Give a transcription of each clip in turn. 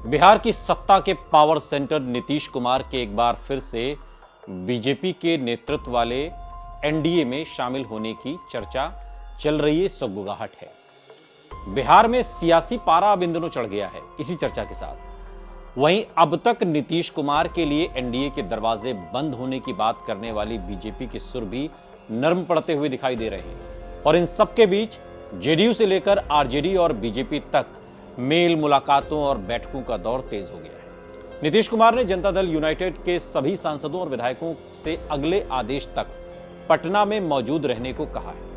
बिहार की सत्ता के पावर सेंटर नीतीश कुमार के एक बार फिर से बीजेपी के नेतृत्व वाले एनडीए में शामिल होने की चर्चा चल रही है, सुगबुगाहट है। बिहार में सियासी पारा अब इन दिनों चढ़ गया है इसी चर्चा के साथ। वहीं अब तक नीतीश कुमार के लिए एनडीए के दरवाजे बंद होने की बात करने वाली बीजेपी के सुर भी नरम पड़ते हुए दिखाई दे रहे हैं और इन सबके बीच जेडीयू से लेकर आरजेडी और बीजेपी तक मेल मुलाकातों और बैठकों का दौर तेज हो गया है। नीतीश कुमार ने जनता दल यूनाइटेड के सभी सांसदों और विधायकों से अगले आदेश तक पटना में मौजूद रहने को कहा है।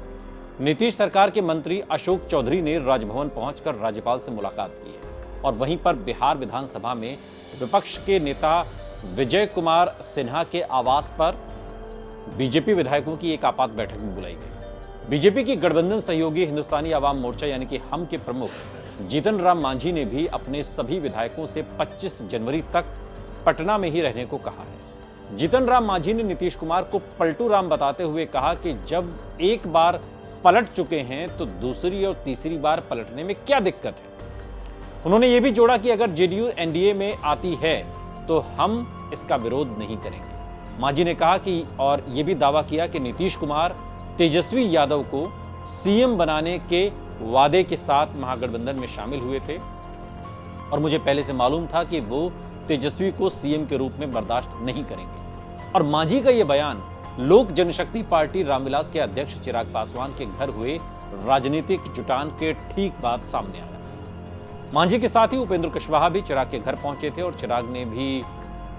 नीतीश सरकार के मंत्री अशोक चौधरी ने राजभवन पहुंचकर राज्यपाल से मुलाकात की है और वहीं पर बिहार विधानसभा में विपक्ष के नेता विजय कुमार सिन्हा के आवास पर बीजेपी विधायकों की एक आपात बैठक में बुलाई गई। बीजेपी की गठबंधन सहयोगी हिंदुस्तानी आवाम मोर्चा यानी कि हम के प्रमुख जीतन राम मांझी ने भी अपने सभी विधायकों से 25 जनवरी तक पटना में ही रहने को कहा है। जीतन राम मांझी ने नीतीश कुमार को पलटू राम बताते हुए कहा कि जब एक बार पलट चुके हैं तो दूसरी और तीसरी बार पलटने में क्या दिक्कत है। उन्होंने यह भी जोड़ा कि अगर जेडीयू एनडीए में आती है तो हम इसका विरोध नहीं करेंगे। मांझी ने कहा कि और यह भी दावा किया कि नीतीश कुमार तेजस्वी यादव को सीएम बनाने के वादे के साथ महागठबंधन में शामिल हुए थे और मुझे पहले से मालूम था कि वो तेजस्वी को सीएम के रूप में बर्दाश्त नहीं करेंगे। और मांझी का यह बयान लोक जनशक्ति पार्टी रामविलास के अध्यक्ष चिराग पासवान के घर हुए राजनीतिक जुटान के ठीक बाद सामने आया। मांझी के साथ ही उपेंद्र कुशवाहा भी चिराग के घर पहुंचे थे और चिराग ने भी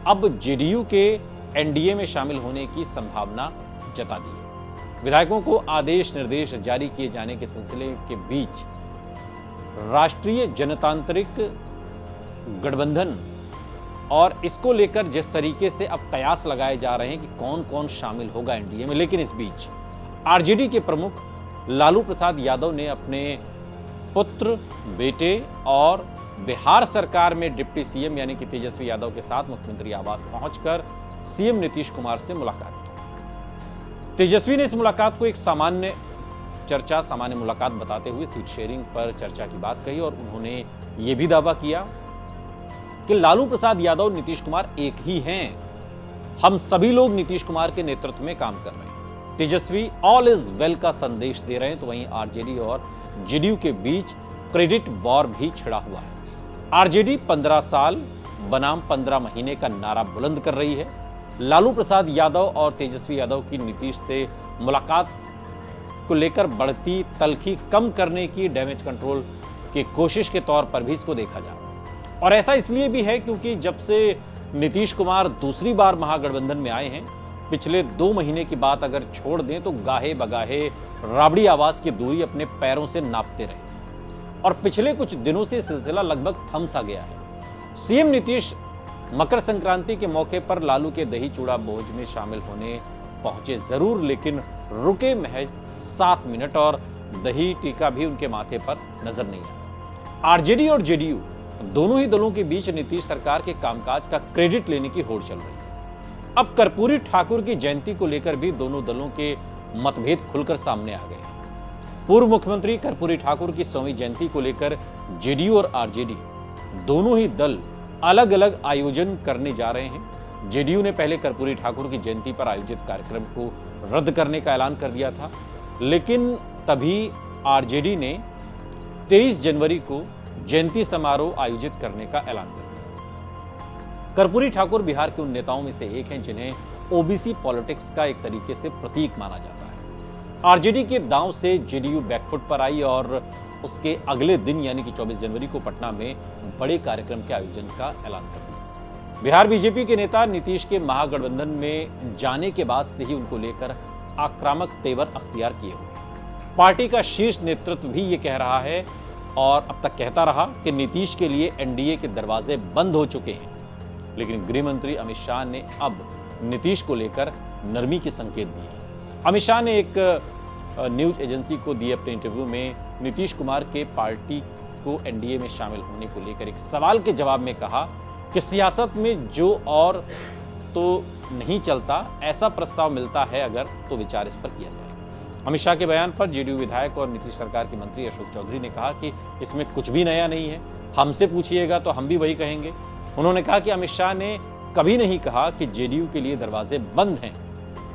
अब जेडीयू के एनडीए में शामिल होने की संभावना जता दी है। विधायकों को आदेश निर्देश जारी किए जाने के सिलसिले के बीच राष्ट्रीय जनतांत्रिक गठबंधन और इसको लेकर जिस तरीके से अब कयास लगाए जा रहे हैं कि कौन कौन शामिल होगा एनडीए में, लेकिन इस बीच आरजेडी के प्रमुख लालू प्रसाद यादव ने अपने पुत्र, बेटे और बिहार सरकार में डिप्टी सीएम यानी कि तेजस्वी यादव के साथ मुख्यमंत्री आवास पहुंचकर सीएम नीतीश कुमार से मुलाकात की। तेजस्वी ने इस मुलाकात को एक सामान्य मुलाकात बताते हुए सीट शेयरिंग पर चर्चा की बात कही और उन्होंने यह भी दावा किया कि लालू प्रसाद यादव नीतीश कुमार एक ही हैं। हम सभी लोग नीतीश कुमार के नेतृत्व में काम कर रहे हैं। तेजस्वी ऑल इज वेल का संदेश दे रहे हैं तो वहीं आरजेडी और जेडीयू के बीच क्रेडिट वॉर भी छिड़ा हुआ है। आरजेडी 15 साल बनाम 15 महीने का नारा बुलंद कर रही है। लालू प्रसाद यादव और तेजस्वी यादव की नीतीश से मुलाकात को लेकर बढ़ती तल्खी कम करने की डैमेज कंट्रोल की कोशिश के तौर पर भी इसको देखा जा रहा है। और ऐसा इसलिए भी है क्योंकि जब से नीतीश कुमार दूसरी बार महागठबंधन में आए हैं, पिछले 2 महीने की बात अगर छोड़ दें तो गाहे बगाहे राबड़ी आवाज की दूरी अपने पैरों से नापते रहे और पिछले कुछ दिनों से सिलसिला लगभग थम सा गया है। सीएम नीतीश मकर संक्रांति के मौके पर लालू के दही चूड़ा भोज में शामिल होने पहुंचे जरूर, लेकिन रुके महज 7 मिनट और दही टीका भी उनके माथे पर नजर नहीं आया। आरजेडी और जेडीयू दोनों ही दलों के बीच नीतीश सरकार के कामकाज का क्रेडिट लेने की होड़ चल रही है। अब कर्पूरी ठाकुर की जयंती को लेकर भी दोनों दलों के मतभेद खुलकर सामने आ गए हैं। पूर्व मुख्यमंत्री कर्पूरी ठाकुर की 100वीं जयंती को लेकर जेडीयू और आरजेडी दोनों ही दल अलग अलग आयोजन करने जा रहे हैं। जेडीयू ने पहले कर्पूरी ठाकुर की जयंती पर आयोजित कार्यक्रम को रद्द करने का ऐलान कर दिया था, लेकिन तभी आरजेडी ने 23 जनवरी को जयंती समारोह आयोजित करने का ऐलान कर दिया। कर्पूरी ठाकुर बिहार के उन नेताओं में से एक हैं जिन्हें ओबीसी पॉलिटिक्स का एक तरीके से प्रतीक माना जाता है। आरजेडी के दांव से जेडीयू बैकफुट पर आई और उसके अगले दिन यानी कि 24 जनवरी को पटना में बड़े कार्यक्रम के आयोजन का ऐलान कर दिया। बिहार बीजेपी के नेता नीतीश के महागठबंधन में जाने के बाद से ही उनको लेकर आक्रामक तेवर अख्तियार किए हुए। पार्टी का शीर्ष नेतृत्व भी ये कह रहा है और अब तक कहता रहा कि नीतीश के लिए एनडीए के दरवाजे बंद हो चुके हैं, लेकिन गृह मंत्री अमित शाह ने अब नीतीश को लेकर नरमी के संकेत दिए। अमित शाह ने एक न्यूज एजेंसी को दिए अपने इंटरव्यू में नीतीश कुमार के पार्टी को एनडीए में शामिल होने को लेकर एक सवाल के जवाब में कहा कि सियासत में जो और तो नहीं चलता, ऐसा प्रस्ताव मिलता है अगर तो विचार इस पर किया जाए। अमित शाह के बयान पर जेडीयू विधायक और नीतीश सरकार के मंत्री अशोक चौधरी ने कहा कि इसमें कुछ भी नया नहीं है हमसे पूछिएगा तो हम भी वही कहेंगे। उन्होंने कहा कि अमित शाह ने कभी नहीं कहा कि जेडीयू के लिए दरवाजे बंद हैं।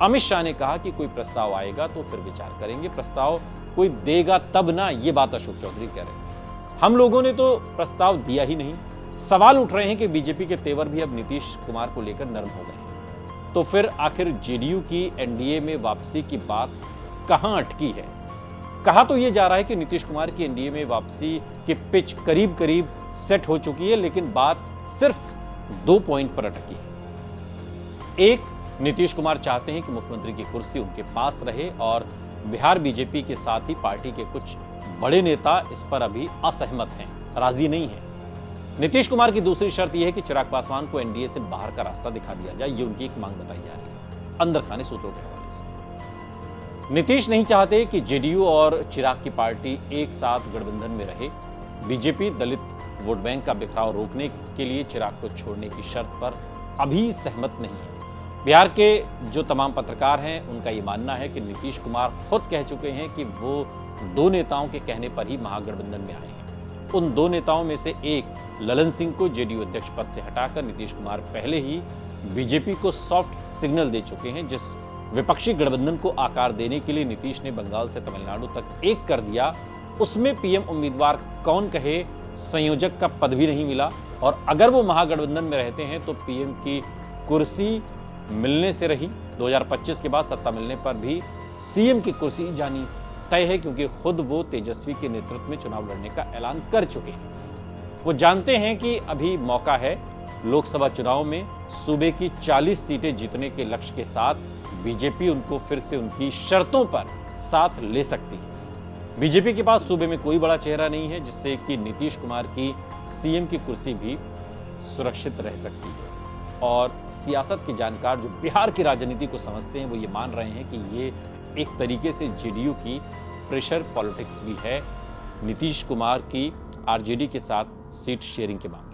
अमित शाह ने कहा कि कोई प्रस्ताव आएगा तो फिर विचार करेंगे, प्रस्ताव कोई देगा तब ना, ये बात अशोक चौधरी कह रहे हैं। हम लोगों ने तो प्रस्ताव दिया ही नहीं। सवाल उठ रहे हैं कि बीजेपी के तेवर भी अब नीतीश कुमार को लेकर नरम हो गए। तो फिर आखिर जेडीयू की एनडीए में वापसी की बात कहां अटकी है? कहा तो यह जा रहा है कि नीतीश कुमार की एनडीए में वापसी की पिच करीब करीब सेट हो चुकी है, लेकिन बात सिर्फ 2 पॉइंट पर अटकी है। एक, नीतीश कुमार चाहते हैं कि मुख्यमंत्री की कुर्सी उनके पास रहे और बिहार बीजेपी के साथ ही पार्टी के कुछ बड़े नेता इस पर अभी असहमत हैं, राजी नहीं हैं। नीतीश कुमार की दूसरी शर्त यह है कि चिराग पासवान को एनडीए से बाहर का रास्ता दिखा दिया जाए, ये उनकी एक मांग बताई जा रही है अंदर खाने सूत्रों के हवाले से। नीतीश नहीं चाहते कि जेडीयू और चिराग की पार्टी एक साथ गठबंधन में रहे। बीजेपी दलित वोट बैंक का बिखराव रोकने के लिए चिराग को छोड़ने की शर्त पर अभी सहमत नहीं है। बिहार के जो तमाम पत्रकार हैं उनका ये मानना है कि नीतीश कुमार खुद कह चुके हैं कि वो 2 नेताओं के कहने पर ही महागठबंधन में आए हैं। उन 2 नेताओं में से एक ललन सिंह को जेडीयू अध्यक्ष पद से हटाकर नीतीश कुमार पहले ही बीजेपी को सॉफ्ट सिग्नल दे चुके हैं। जिस विपक्षी गठबंधन को आकार देने के लिए नीतीश ने बंगाल से तमिलनाडु तक एक कर दिया, उसमें पीएम उम्मीदवार कौन कहे संयोजक का पद भी नहीं मिला। और अगर वो महागठबंधन में रहते हैं तो पीएम की कुर्सी मिलने से रही। 2025 के बाद सत्ता मिलने पर भी सीएम की कुर्सी जानी तय है, क्योंकि खुद वो तेजस्वी के नेतृत्व में चुनाव लड़ने का ऐलान कर चुके हैं। वो जानते हैं कि अभी मौका है। लोकसभा चुनाव में सूबे की 40 सीटें जीतने के लक्ष्य के साथ बीजेपी उनको फिर से उनकी शर्तों पर साथ ले सकती है। बीजेपी के पास सूबे में कोई बड़ा चेहरा नहीं है जिससे कि नीतीश कुमार की सीएम की कुर्सी भी सुरक्षित रह सकती है। और सियासत के जानकार जो बिहार की राजनीति को समझते हैं वो ये मान रहे हैं कि ये एक तरीके से जेडीयू की प्रेशर पॉलिटिक्स भी है नीतीश कुमार की आरजेडी के साथ सीट शेयरिंग के मामले।